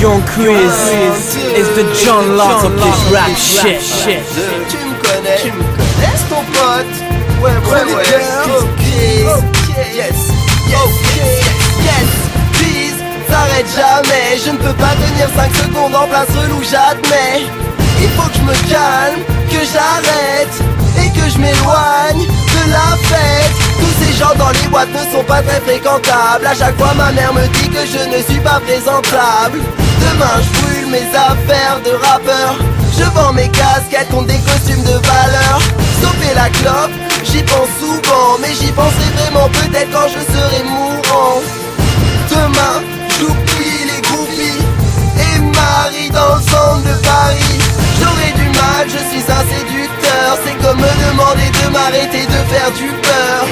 Young Chris is the John Locke of this rap shit. Tu me connais, c'est ton pote. Ouais. Yes. Please, s'arrête jamais. Je ne peux pas tenir 5 secondes en place relou, j'admets. Il faut que je me calme, que j'arrête et que je m'éloigne de la fête. Tous ces gens dans les boîtes ne sont pas très fréquentables. À chaque fois ma mère me dit que je ne suis pas présentable. Demain je brûle mes affaires de rappeur. Je vends mes casquettes contre des costumes de valeur. Stopper la clope, j'y pense souvent. Mais j'y penserai vraiment peut-être quand je serai mourant. Demain j'oublie les groupies et Marie dans le centre de Paris. J'aurai du mal, je suis un séducteur. C'est comme me demander de m'arrêter de faire du peur.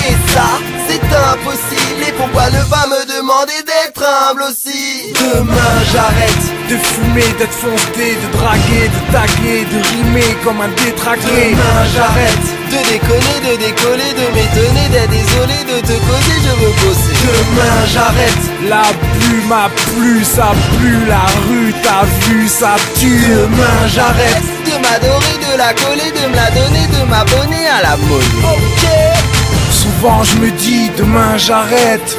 Et ça, c'est impossible. Et pourquoi ne pas me demander d'être humble aussi? Demain j'arrête de fumer, d'être foncé, de draguer, de taguer, de rimer comme un détraqué. Demain j'arrête de déconner, de décoller, de m'étonner, d'être désolé, de te causer, je veux bosser. Demain j'arrête, la pluie m'a plu, ça pue, la rue t'as vu, ça tue. Demain j'arrête de m'adorer, de la coller, de me la donner, de m'abonner à la monnaie. Souvent je me dis demain j'arrête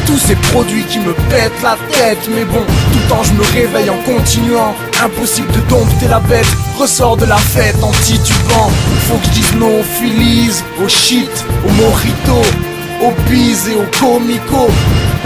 tous ces produits qui me pètent la tête. Mais bon, tout le temps je me réveille en continuant. Impossible de dompter la bête. Ressors de la fête en titubant. Faut que je dise non aux Phillies, au shit, au mojito, aux bises et aux comicos,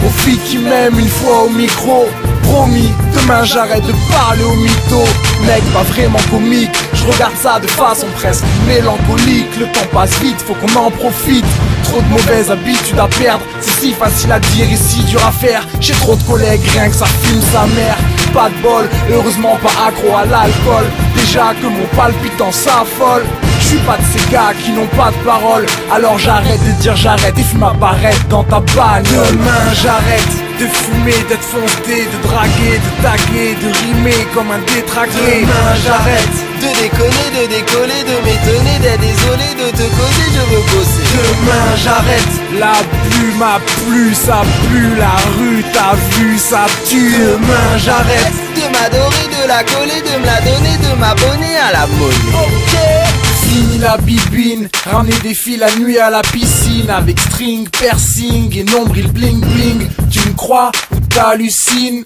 aux filles qui m'aiment une fois au micro. Promis, demain j'arrête de parler au mytho. Mec, pas vraiment comique, je regarde ça de façon presque mélancolique. Le temps passe vite, faut qu'on en profite. Trop de mauvaises habitudes à perdre, c'est si facile à dire et si dur à faire. J'ai trop de collègues, rien que ça fume sa mère. Pas de bol, heureusement pas accro à l'alcool. Déjà que mon palpitant s'affole. Je suis pas de ces gars qui n'ont pas de parole. Alors j'arrête de dire j'arrête et fume apparaître dans ta bagnole. Demain j'arrête de fumer, d'être foncé, de draguer, de taguer, de rimer comme un détraqué. Demain j'arrête de déconner, de décoller, de m'étonner, d'être désolé, de te causer, je veux bosser. Demain j'arrête, la pluie m'a plu, ça pue, la rue t'as vu, ça tue. Demain j'arrête de m'adorer, de la coller, de me la donner, de m'abonner à la monnaie. Fini la bibine, ramener des filles la nuit à la piscine avec string, piercing et nombril bling bling. Tu me crois ou t'hallucines?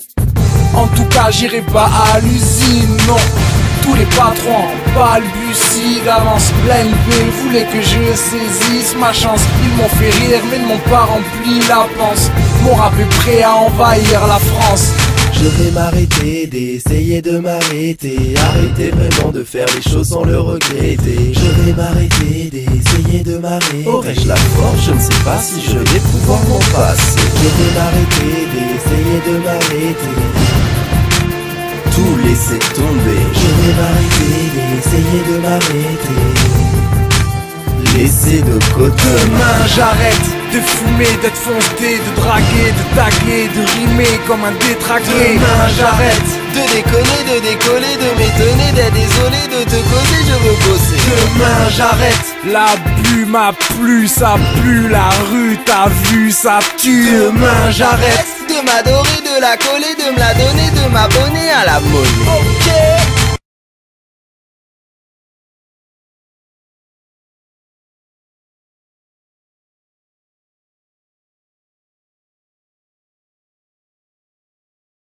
En tout cas j'irai pas à l'usine, non. Tous les patrons balbutient d'avance. L'ANP voulait que je saisisse ma chance. Ils m'ont fait rire mais ne m'ont pas rempli la panse. Mon rap est prêt à envahir la France. Je vais m'arrêter d'essayer de m'arrêter. Arrêter vraiment de faire les choses sans le regretter. Je vais m'arrêter d'essayer de m'arrêter. Aurais-je la force? Je ne sais pas si je vais pouvoir m'en passer. Je vais m'arrêter d'essayer de m'arrêter. Tout laisser tomber. Je vais m'arrêter d'essayer de m'arrêter. Laisser de côté. Demain j'arrête de fumer, d'être foncé, de draguer, de taguer, de rimer comme un détraqué. Demain j'arrête de déconner, de décoller, de m'étonner, d'être désolé, de te causer, je veux bosser. Demain j'arrête, la pluie m'a plu, ça pue, la rue t'as vu, ça tue. Demain j'arrête de m'adorer, de la coller, de me la donner, de m'abonner à la monnaie.